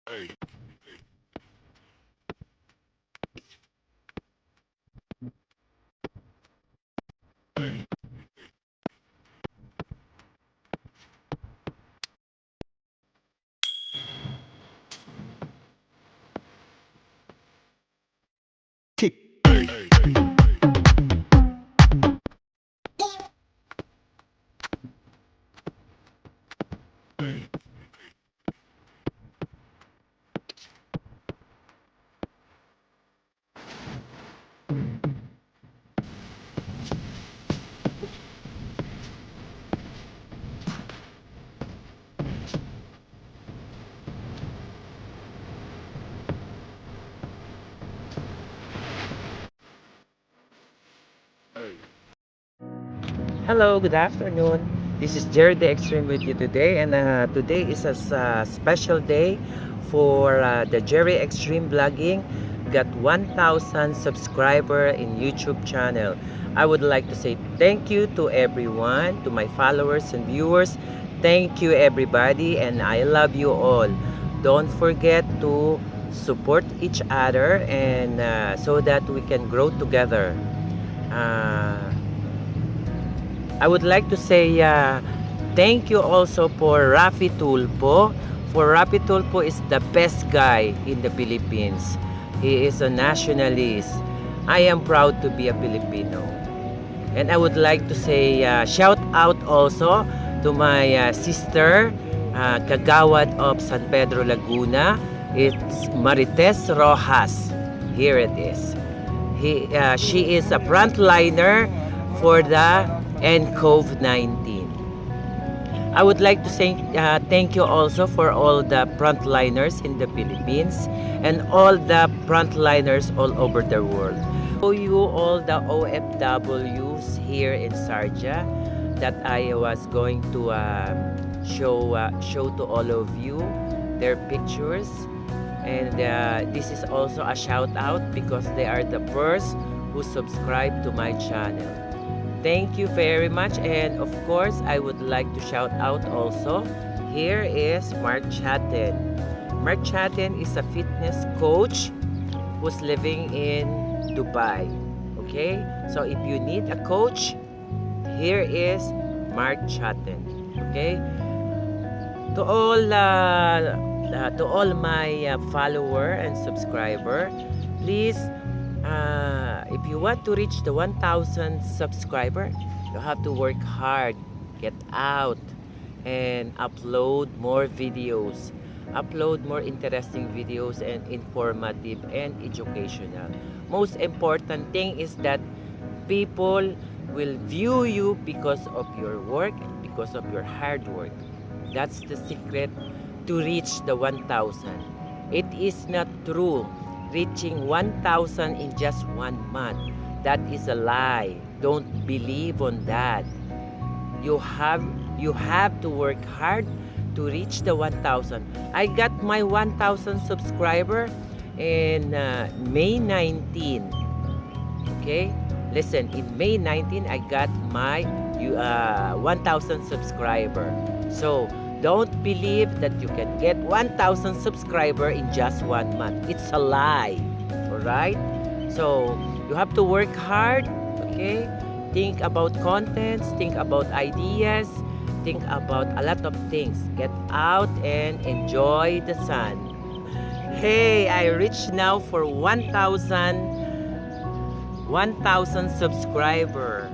Hey. Hey. Hey. Hey. Hey. Hey. Hello, good afternoon. This is Jerry the Extreme with you today, and today is a special day for the Jerry Extreme Vlogging. Got 1,000 subscriber in YouTube channel. I would like to say thank you to everyone, to my followers and viewers. Thank you everybody, and I love you all. Don't forget to support each other, and so that we can grow together. Uh, I would like to say thank you also for Rafi Tulpo. For Rafi Tulpo is the best guy in the Philippines. He is a nationalist. I am proud to be a Filipino. And I would like to say shout out also to my sister, Kagawad of San Pedro, Laguna. It's Marites Rojas. Here it is. She is a frontliner for the NCOV 19. I would like to say thank you also for all the frontliners in the Philippines and all the frontliners all over the world. Show you all the OFWs here in Sarja that I was going to show to all of you their pictures, and this is also a shout out because they are the first who subscribe to my channel. Thank you very much, and of course I would like to shout out also. Here is Mark Chatten. Mark Chatten is a fitness coach who's living in Dubai. Okay, so if you need a coach, here is Mark Chatten. Okay, to all my follower and subscriber, please, if you want to reach the 1,000 subscriber, you have to work hard, get out, and upload more videos, upload more interesting videos and informative and educational. Most important thing is that people will view you because of your work, because of your hard work. That's the secret to reach the 1,000. It is not true reaching 1,000 in just 1 month. That is a lie. Don't believe on that. You have you have to work hard to reach the 1,000. I got my 1,000 subscriber in May 19. Okay? Listen, in May 19, I got my 1,000 subscriber. So, don't believe that you can get 1,000 subscriber in just 1 month. It's a lie. Alright? So, you have to work hard. Okay? Think about contents, think about ideas, think about a lot of things. Get out and enjoy the sun. Hey, I reached now for 1,000 subscriber.